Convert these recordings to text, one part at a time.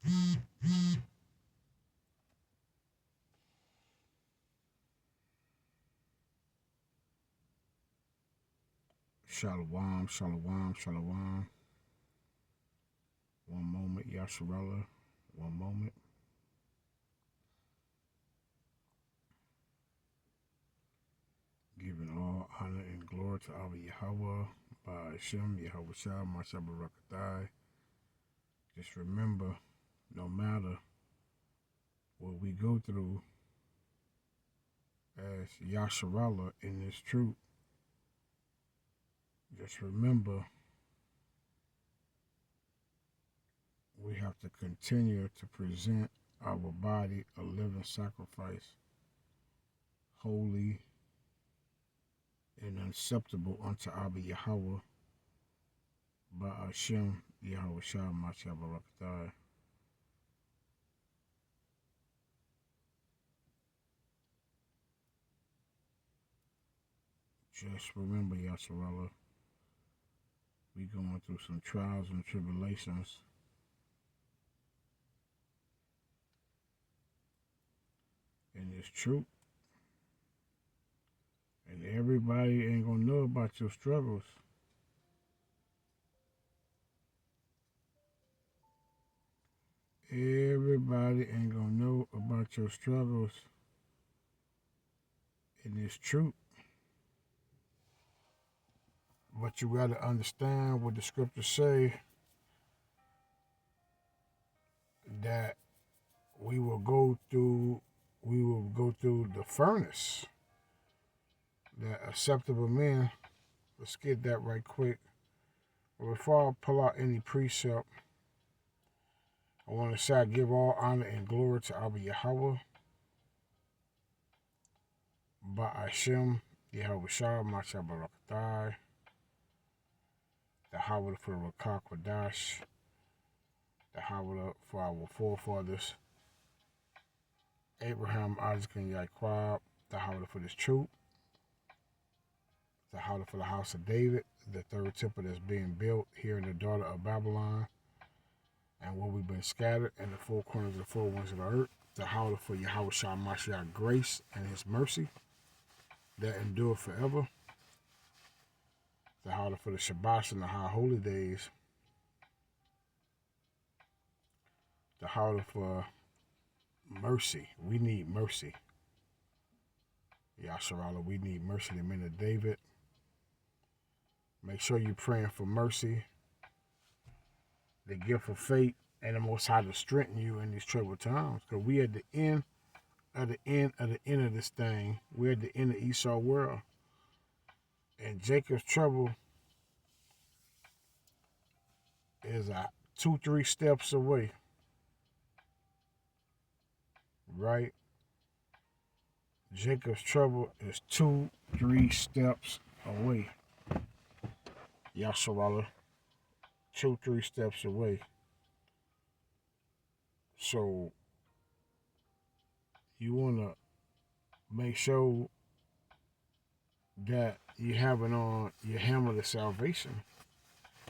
Shalom, shalom, shalom. One moment, Yasharallah. One moment. Giving all honor and glory to our Yahweh, by Hashem, Yahweh Shah, Masha Barakatai. Just remember, no matter what we go through as Yasharallah in this truth, just remember we have to continue to present our body a living sacrifice, holy and acceptable unto our Yahweh, by Hashem, Yahweh Shah, Masha Barakatai. Just remember, Yasharallah, we going through some trials and tribulations. And it's true. And everybody ain't gonna know about your struggles. Everybody ain't gonna know about your struggles. And it's true. But you gotta understand what the scriptures say, that we will go through the furnace. That acceptable men, let's get that right quick. But before I pull out any precept, I want to say I give all honor and glory to our Yahweh, by Hashem, Yahweh Shah, Masha Barakatai, the Howard for the Rakak Wadash, the Howard for our forefathers, Abraham, Isaac, and Yaquab, the Howard for this truth, the Howard for the house of David, the third temple that's being built here in the daughter of Babylon, and where we've been scattered in the four corners of the four winds of the earth, the Howard for Yahweh Shah Mashiach grace and his mercy that endure forever, the Howard for the Shabbat and the high holy days, the Howard for mercy. We need mercy. Yasharallah, we need mercy. The men of David. Make sure you're praying for mercy, the gift of faith, and the Most High to strengthen you in these troubled times. Because we at the end of this thing. We're at the end of Esau world. And Jacob's trouble is 2-3 steps away. Right? Jacob's trouble is 2-3 steps away. Yasharallah. 2-3 steps away. So you want to make sure that you have it on your helmet of salvation,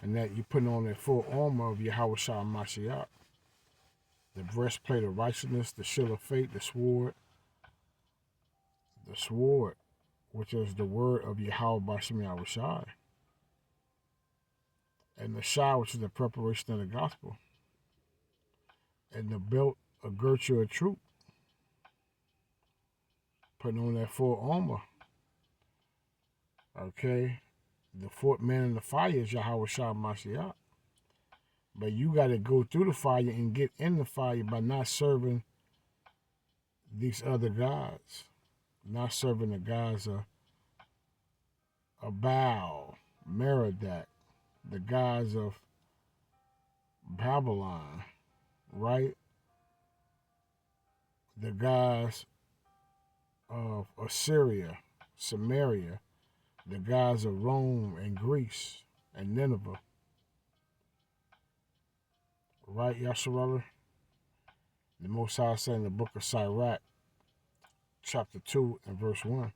and that you're putting on that full armor of Yahweh Shah Mashiach, the breastplate of righteousness, the shield of faith, the sword, which is the word of Yahweh Bashim Yahweh Shai, and the Shah, which is the preparation of the gospel, and the belt of girdle of truth, putting on that full armor. Okay, the fourth man in the fire is Yahweh Shah Mashiach. But you got to go through the fire and get in the fire by not serving these other gods, not serving the gods of Baal, Merodach, the gods of Babylon, right? The gods of Assyria, Samaria, the gods of Rome and Greece and Nineveh. Right, Yasharallah? The Most High said in the book of Sirach, chapter 2 and verse 1.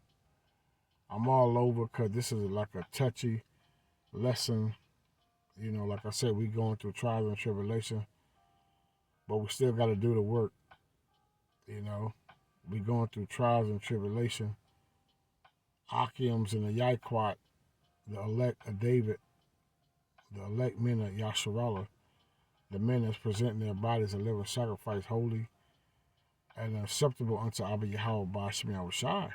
I'm all over because this is like a touchy lesson. You know, like I said, we going through trials and tribulation. but we still got to do the work. You know, we going through trials and tribulation. Akims and the Yaikwat, the elect of David, the elect men of Yasharallah, the men that's presenting their bodies a living sacrifice, holy and acceptable unto Abba Yahweh Bashmi Awashai.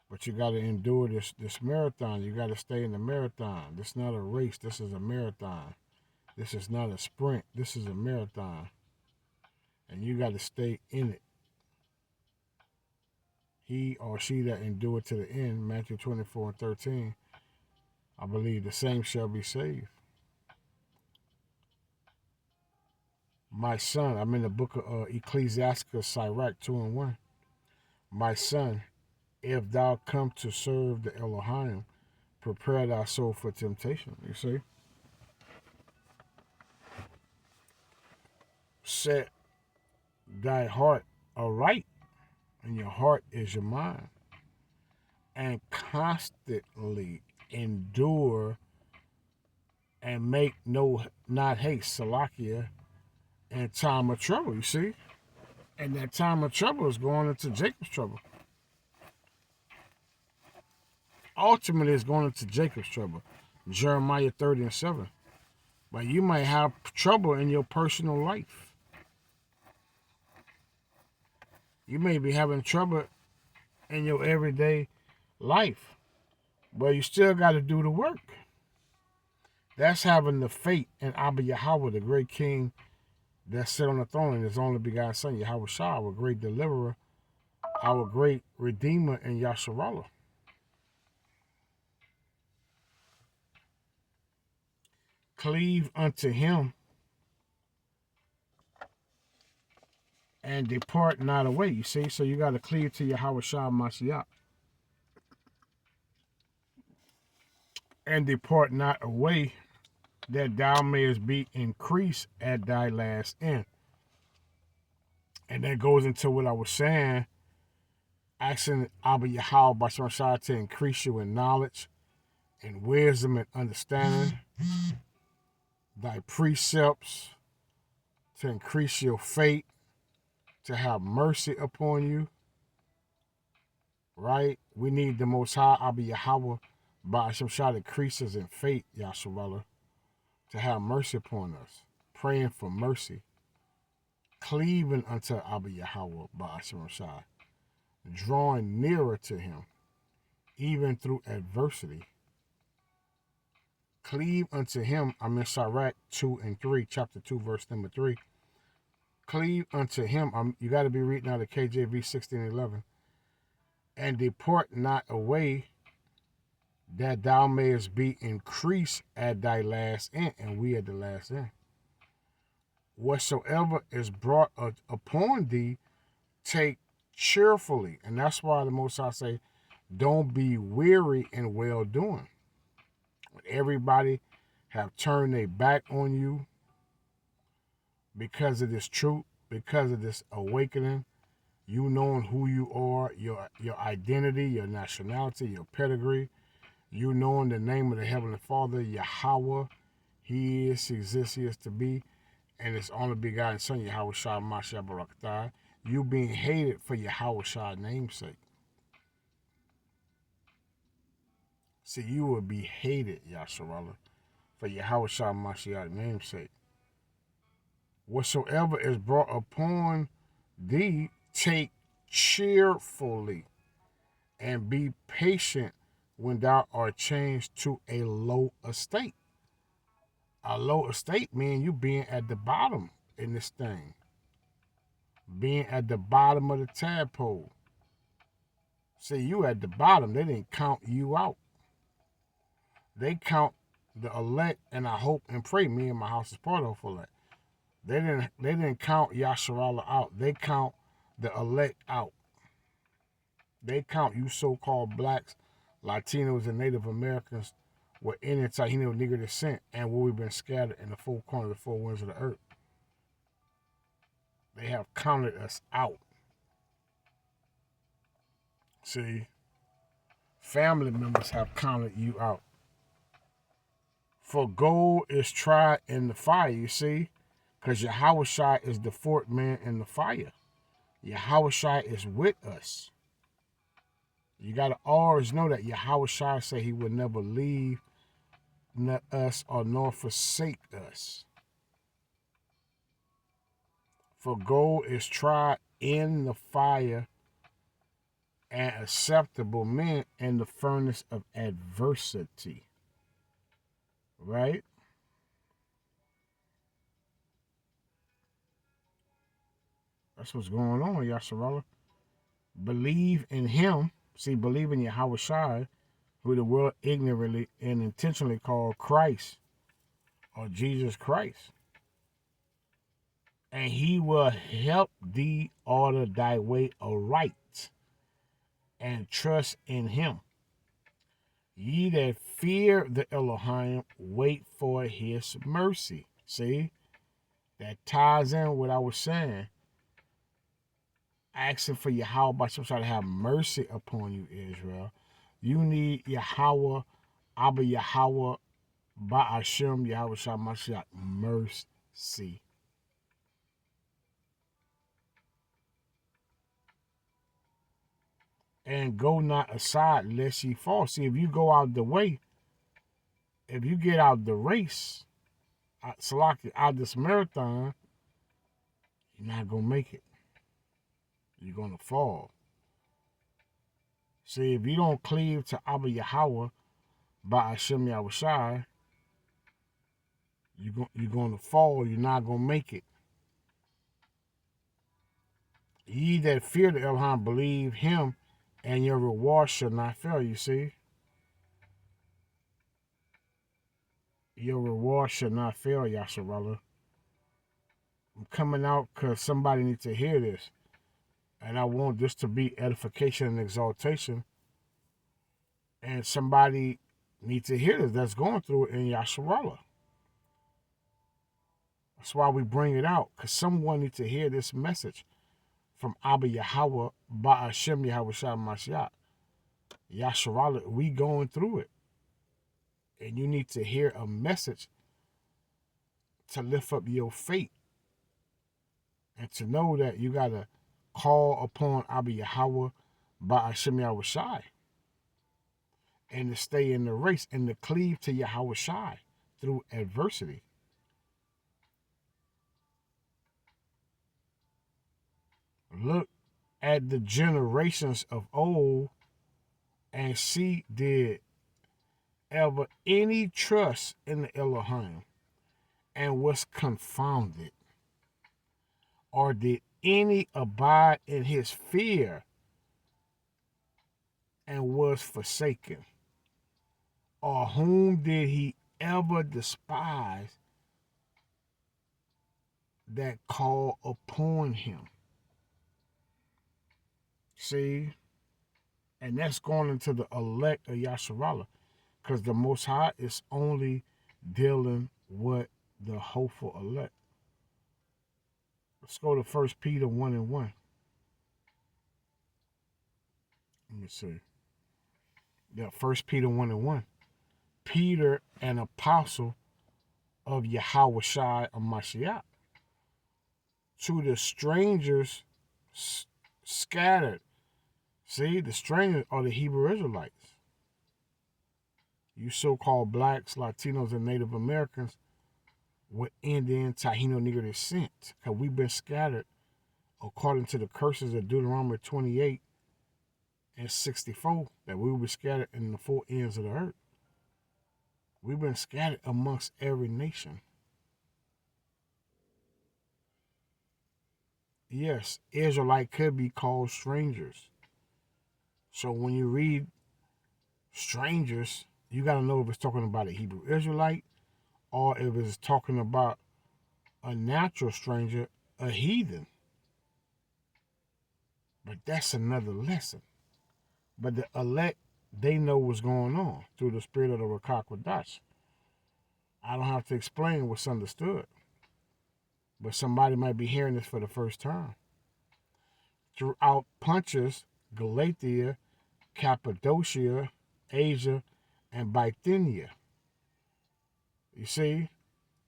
But you got to endure this marathon. You got to stay in the marathon. This is not a race. This is a marathon. This is not a sprint. This is a marathon. And you got to stay in it. He or she that endure to the end, Matthew 24:13, I believe the same shall be saved. My son, I'm in the book of Ecclesiasticus, Sirach 2:1. My son, if thou come to serve the Elohim, prepare thy soul for temptation. You see? Set thy heart aright, and your heart is your mind. And constantly endure and make not haste, Salakia, in time of trouble, you see? And that time of trouble is going into Jacob's trouble. Ultimately, it's going into Jacob's trouble. Jeremiah 30:7. But you might have trouble in your personal life. You may be having trouble in your everyday life, but you still got to do the work. That's having the faith in Abba Yahweh, the great king that sit on the throne, and his only begotten son, Yahweh Shah, our great deliverer, our great redeemer in Yasharallah. Cleave unto him and depart not away. You see, so you got to cleave to Yahweh Shah Mashiach. And depart not away, that thou mayest be increased at thy last end. And that goes into what I was saying, asking Abba Yahweh Bashar Shah to increase you in knowledge and wisdom and understanding, thy precepts, to increase your faith, to have mercy upon you, right? We need the Most High, Abba Yahweh, Ba'asham Shah, that increases in faith, Yasharallah, to have mercy upon us, praying for mercy, cleaving unto Abba Yahweh, Ba'asham Shah, drawing nearer to him, even through adversity. Cleave unto him, I'm in Sirach 2:3, chapter 2, verse number 3. Cleave unto him, you got to be reading out of KJV 16:11. And depart not away, that thou mayest be increased at thy last end, and we at the last end. Whatsoever is brought upon thee, take cheerfully. And that's why the Most High say, don't be weary in well doing. When everybody have turned their back on you because of this truth, because of this awakening, you knowing who you are, your identity, your nationality, your pedigree, you knowing the name of the Heavenly Father, Yahweh, He is, He exists, He is to be, and His only begotten Son, Yahweh Shah Mashiach Barakatah, you being hated for Yahweh Shah's namesake. See, you will be hated, Yasharallah, for Yahweh Shah Mashiach's namesake. Whatsoever is brought upon thee, take cheerfully, and be patient when thou art changed to a low estate. A low estate means you being at the bottom in this thing. Being at the bottom of the tadpole. See, you at the bottom, they didn't count you out. They count the elect, and I hope and pray me and my house is part of elect. They didn't count Yasharallah out. They count the elect out. They count you so-called blacks, Latinos, and Native Americans with any Taino Negro descent, and where we've been scattered in the four corners of the four winds of the earth. They have counted us out. See, family members have counted you out. For gold is tried in the fire, you see. Because Yahushua is the fourth man in the fire. Yahushua is with us. You got to always know that Yahushua said he would never leave us or nor forsake us. For gold is tried in the fire and acceptable men in the furnace of adversity. Right? That's what's going on, Yasharallah. Believe in him. See, believe in Yahushua, who the world ignorantly and intentionally called Christ or Jesus Christ. And he will help thee order thy way aright and trust in him. Ye that fear the Elohim, wait for his mercy. See, that ties in what I was saying. Asking for Yahweh to have mercy upon you, Israel. You need Yahweh, Abba Yahweh, Ba'ashem, Yahweh Shamashiach, mercy. And go not aside lest ye fall. See, if you go out the way, if you get out the race, Salaki, out this marathon, you're not going to make it. You're going to fall. See, if you don't cleave to Abba Yahweh, Ba'ashem Yahushai, you're going to fall. You're not going to make it. Ye that fear the Elohim, believe him, and your reward shall not fail. You see? Your reward shall not fail, Yasharallah. I'm coming out because somebody needs to hear this. And I want this to be edification and exaltation. And somebody needs to hear this that's going through it in Yasharallah. That's why we bring it out, because someone needs to hear this message from Abba Yahweh, Ba'ashem Yahweh Shah Mashiach. Yasharallah, we going through it. And you need to hear a message to lift up your faith. And to know that you got to call upon Abba Yahweh, Ba'ashem Yahweh Shai. And to stay in the race and to cleave to Yahweh Shai through adversity. Look at the generations of old and see, did ever any trust in the Elohim and was confounded? Or did any abide in his fear and was forsaken? Or whom did he ever despise that call upon him? See? And that's going into the elect of Yasharallah. Because the Most High is only dealing with the hopeful elect. Let's go to 1 Peter 1:1. Let me see. Yeah, 1 Peter 1:1. Peter, an apostle of Yahweh Shai of Mashiach, to the strangers scattered. See, the strangers are the Hebrew Israelites. You so-called blacks, Latinos, and Native Americans with Indian, Taino, Negro descent, because we've been scattered according to the curses of Deuteronomy 28 and 64, that we will be scattered in the four ends of the earth. We've been scattered amongst every nation. Yes, Israelite could be called strangers. So when you read strangers, you got to know if it's talking about a Hebrew Israelite or if it's talking about a natural stranger, a heathen. But that's another lesson. But the elect, they know what's going on through the spirit of the Rakak Wadash. I don't have to explain what's understood. But somebody might be hearing this for the first time. Throughout Pontus, Galatia, Cappadocia, Asia, and Bithynia. You see,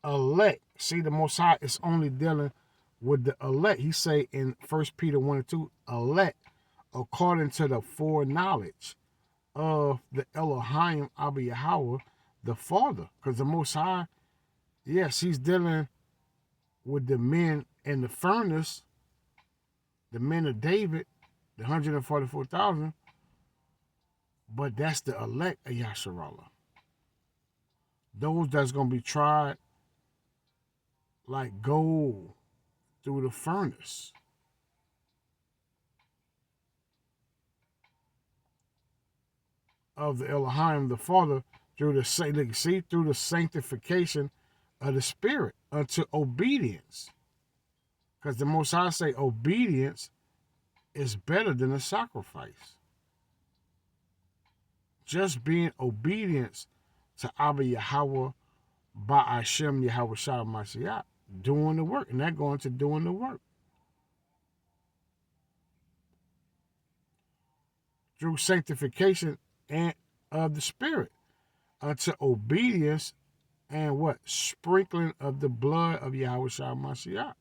elect. See, the Most High is only dealing with the elect. He say in 1 Peter 1 and 2, elect according to the foreknowledge of the Elohim Abba Yahweh, the Father. Because the Most High, yes, he's dealing with the men in the furnace, the men of David, the 144,000, but that's the elect of Yasharallah. Those that's going to be tried like gold through the furnace. Of the Elohim, the Father, through the through the sanctification of the Spirit unto obedience. Because the Most High say obedience is better than a sacrifice. Just being obedience to Abba Yahweh by Hashem Yahweh Shah Mashiach, doing the work, and that going to doing the work. Through sanctification and of the Spirit unto obedience and what? Sprinkling of the blood of Yahweh Shah Mashiach.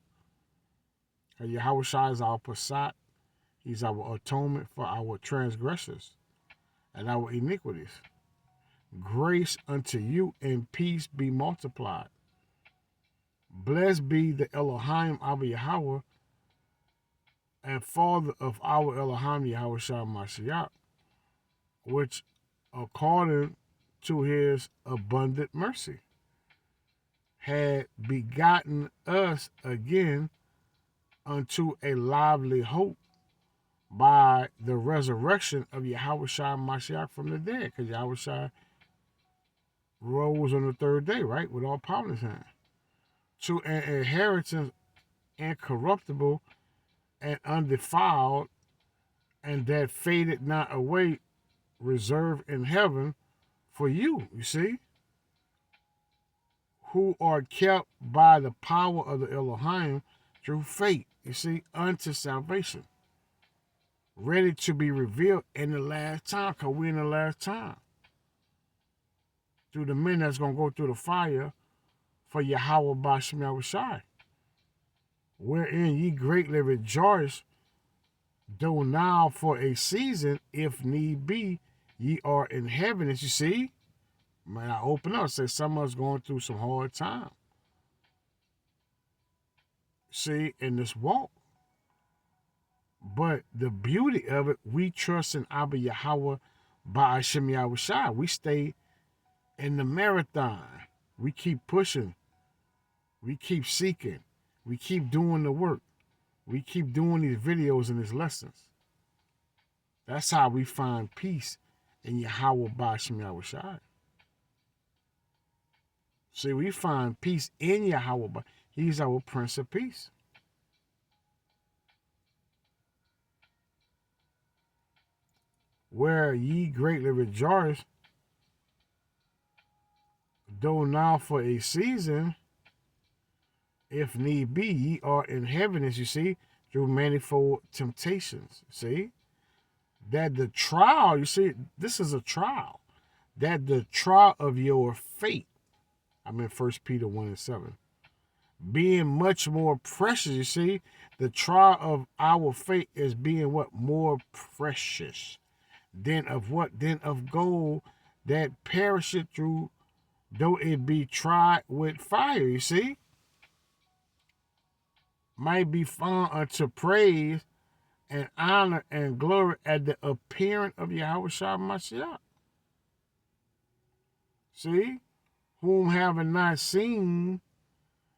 Yahweh Shah is our Passat. He's our atonement for our transgressions and our iniquities. Grace unto you and peace be multiplied. Blessed be the Elohim Abba Yahweh and Father of our Elohim Yahweh Shah Mashiach, which according to his abundant mercy had begotten us again unto a lively hope by the resurrection of Yahweh Shah Mashiach from the dead. Because Yahweh Shah rose on the third day, right? With all power in his hand. To an inheritance incorruptible and undefiled, and that faded not away, reserved in heaven for you, you see, who are kept by the power of the Elohim through faith, you see, unto salvation, ready to be revealed in the last time, because we're in the last time. Through the men that's going to go through the fire for Yahweh Bashem Yahushai, wherein ye greatly rejoice, though now for a season, if need be, ye are in heaven. As you see, man, I open up, say some of us going through some hard time. See, in this walk. But the beauty of it, we trust in Abba Yahweh by Hashem Yahushai. We stay in the marathon. We keep pushing. We keep seeking. We keep doing the work. We keep doing these videos and these lessons. That's how we find peace in Yahweh by Hashem Yahushai. See, we find peace in Yahweh. He's our Prince of Peace. Where ye greatly rejoice, though now for a season, if need be, ye are in heaven, as you see, through manifold temptations. See? That the trial, you see, this is a trial. That the trial of your faith, I'm in 1 Peter 1 and 7, being much more precious, you see, the trial of our faith is being what? More precious than of what? Than of gold that perisheth through, though it be tried with fire, you see, might be found unto praise and honor and glory at the appearing of Yahweh Shah Mashiach. See, whom having not seen,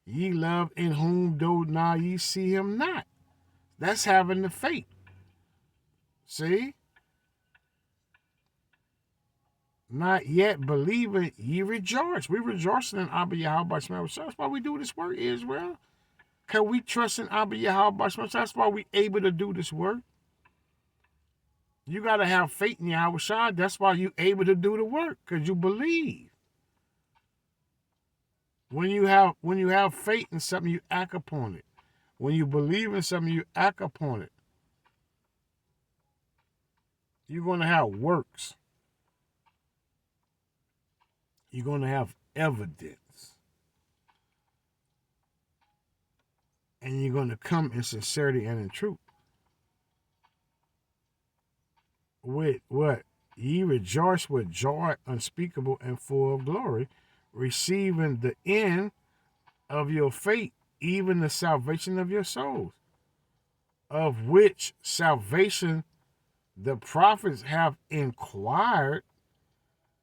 ye love, in whom though now ye see him not. That's having the faith. See? Not yet believing, ye rejoice. We rejoicing in Abba Yahweh by Shema. That's why we do this work, Israel. Because we trust in Abba Yahweh by Shema. That's why we able to do this work. You got to have faith in Yahweh Shah. That's why you able to do the work, because you believe. When you have faith in something, you act upon it. When you believe in something, you act upon it. You're going to have works. You're going to have evidence. And you're going to come in sincerity and in truth. With what? Ye rejoice with joy unspeakable and full of glory, receiving the end of your faith, even the salvation of your souls, of which salvation the prophets have inquired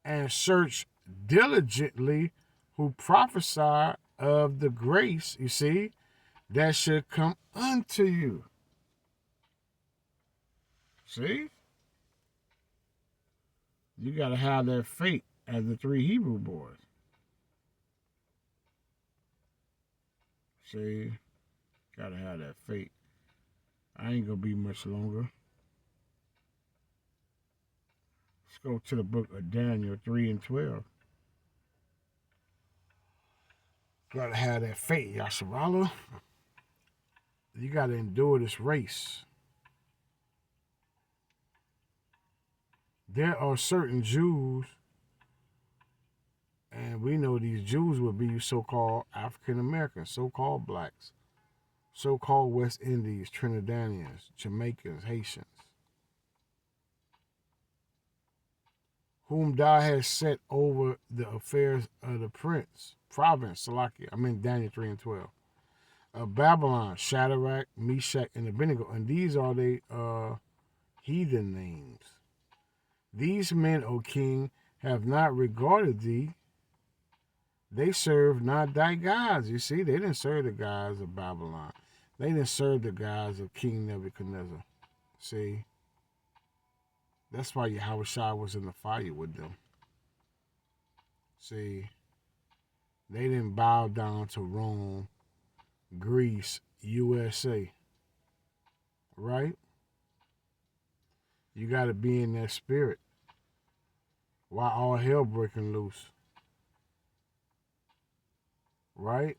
and searched diligently, who prophesy of the grace, you see, that should come unto you. See? You got to have that faith as the three Hebrew boys. See? Got to have that faith. I ain't going to be much longer. Let's go to the book of Daniel 3 and 12. Got to have that faith, Yasharala. You got to endure this race. There are certain Jews, and we know these Jews will be so-called African Americans, so-called blacks, so-called West Indies, Trinidadians, Jamaicans, Haitians, whom thou hast set over the affairs of the province, Salakia, Daniel 3 and 12, of Babylon, Shadrach, Meshach, and Abednego, and these are the heathen names. These men, O king, have not regarded thee. They serve not thy gods. You see, they didn't serve the gods of Babylon. They didn't serve the gods of King Nebuchadnezzar. See, that's why Yahushua was in the fire with them. See, they didn't bow down to Rome, Greece, USA. Right? You got to be in that spirit while all hell breaking loose. Right?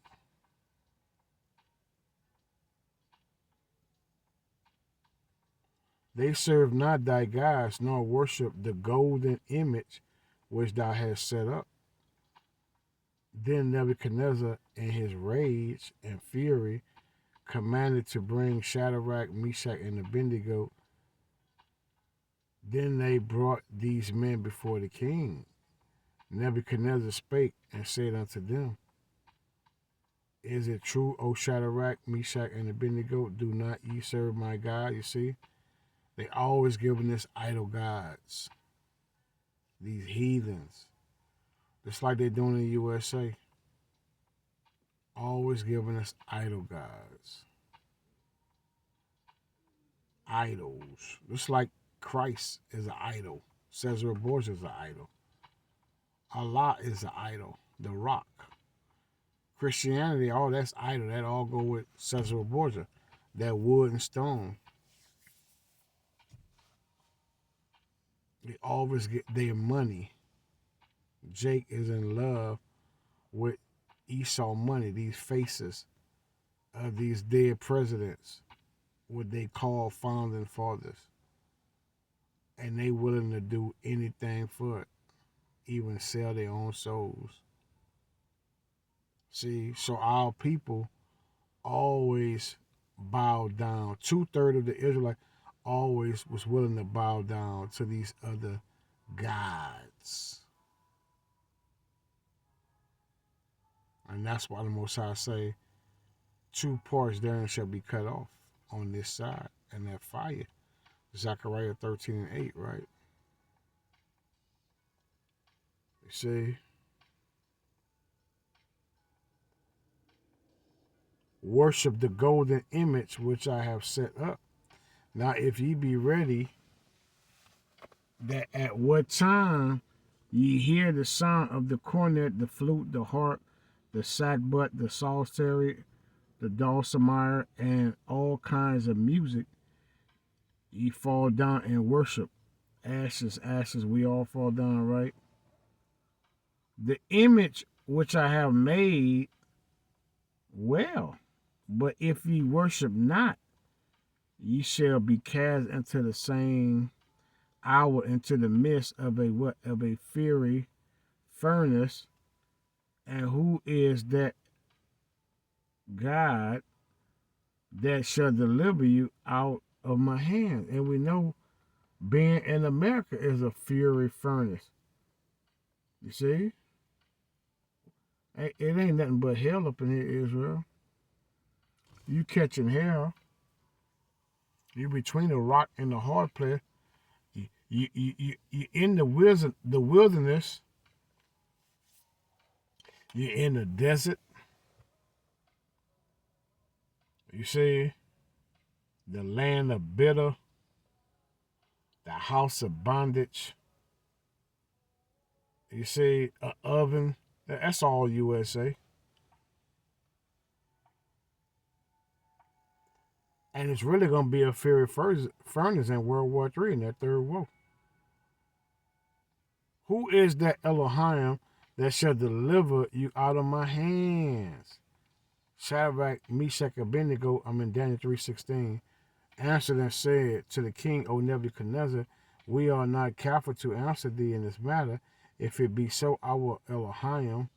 They serve not thy gods, nor worship the golden image which thou hast set up. Then Nebuchadnezzar, in his rage and fury, commanded to bring Shadrach, Meshach, and Abednego. Then they brought these men before the king. Nebuchadnezzar spake and said unto them, Is it true, O Shadrach, Meshach, and Abednego, do not ye serve my God? You see, they always giving us idol gods, these heathens, just like they're doing in the USA. Always giving us idol gods, idols, just like Christ is an idol. Cesar Borgia is an idol. Allah is an idol. The Rock. Christianity, all that's idol. That all go with Cesar Borgia. That wood and stone. They always get their money. Jake is in love with Esau money. These faces of these dead presidents, what they call founding fathers. And they willing to do anything for it, even sell their own souls. See, so our people always bow down. 2/3 of the Israelites always was willing to bow down to these other gods. And that's why the Most High say, 2 parts therein shall be cut off on this side, and that fire. Zechariah 13 and 8, right? You see? Worship the golden image which I have set up. Now, if ye be ready, that at what time ye hear the sound of the cornet, the flute, the harp, the sackbut, the psaltery, the dulcimer, and all kinds of music, ye fall down and worship. Ashes, ashes, we all fall down, right? The image which I have made, well, but if ye worship not, ye shall be cast into the same hour into the midst of a what? Of a fiery furnace. And who is that God that shall deliver you out of my hand. And we know being in America is a fury furnace. You see? It ain't nothing but hell up in here, Israel. You catching hell. You between the rock and the hard place. You in the wilderness. You're in the desert. You see? The land of bitter. The house of bondage. You see? An oven. That's all USA. And it's really going to be a fiery furnace in World War III in that third war. Who is that Elohim that shall deliver you out of my hands? Shadrach, Meshach, and Abednego, I'm in Daniel 3:16, answered and said to the king, O Nebuchadnezzar, we are not careful to answer thee in this matter. If it be so, our Elohim,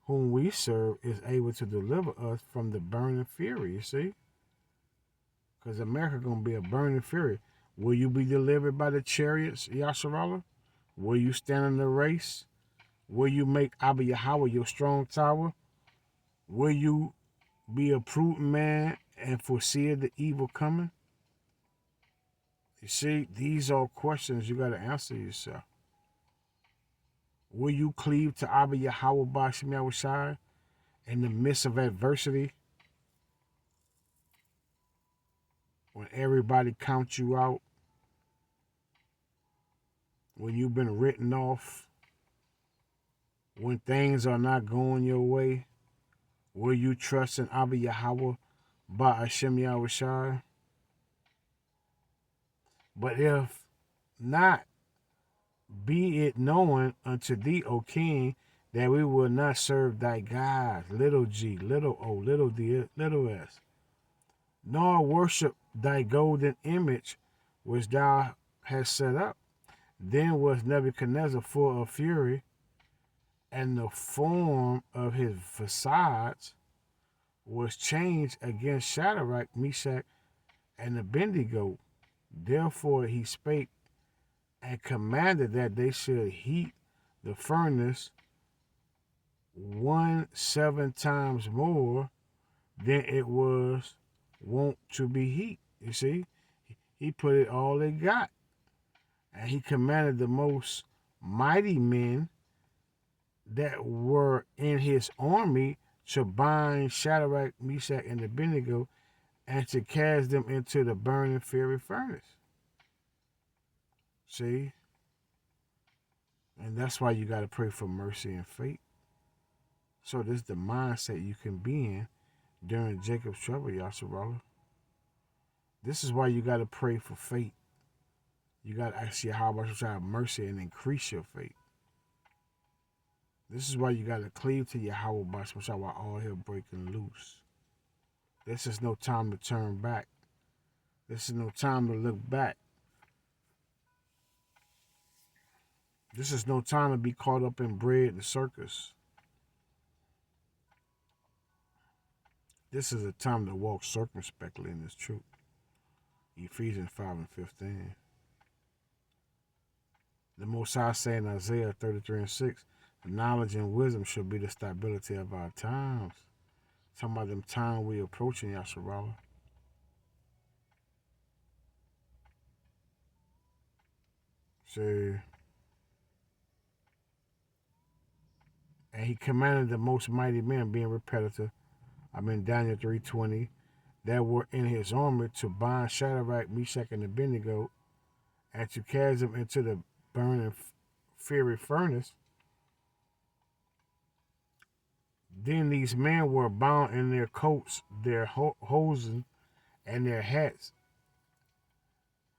whom we serve, is able to deliver us from the burning fury, you see? Because America going to be a burning fury. Will you be delivered by the chariots, Yasharallah? Will you stand in the race? Will you make Abba Yahweh your strong tower? Will you be a prudent man and foresee the evil coming? You see, these are questions you got to answer yourself. Will you cleave to Abba Yahweh Bashim Yahushai in the midst of adversity? When everybody counts you out? When you've been written off? When things are not going your way? Will you trust in Abba Yahweh Ba'ashem Yahushai? But if not, be it known unto thee, O king, that we will not serve thy gods, little g, little o, little d, little s, nor worship thy golden image which thou hast set up. Then was Nebuchadnezzar full of fury, and the form of his facades was changed against Shadrach, Meshach, and Abednego. Therefore he spake and commanded that they should heat the furnace 7 times more than it was wont to be heat. You see, he put it all they got. And he commanded the most mighty men that were in his army to bind Shadrach, Meshach, and Abednego and to cast them into the burning fiery furnace. See? And that's why you got to pray for mercy and faith. So this is the mindset you can be in during Jacob's trouble, Yasharallah. This is why you got to pray for faith. You got to ask Yahweh to have mercy and increase your faith. This is why you got to cleave to Yahweh while all hell breaking loose. This is no time to turn back. This is no time to look back. This is no time to be caught up in bread and circus. This is a time to walk circumspectly in this truth. Ephesians 5:15. The Most High say in Isaiah 33:6, knowledge and wisdom should be the stability of our times. Talking about them time we approaching, Yasharallah. See, and he commanded the most mighty men, being repetitive, Daniel 3:20, that were in his army to bind Shadrach, Meshach, and Abednego, and to cast them into the burning fiery furnace. Then these men were bound in their coats, their hosen, and their hats,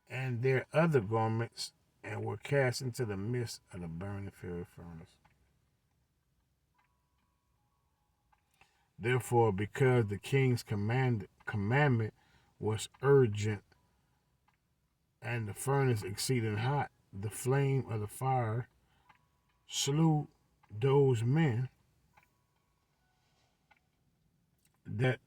and their other garments, and were cast into the midst of the burning fiery furnace. Therefore, because the king's commandment was urgent, and the furnace exceeding hot, the flame of the fire slew those men that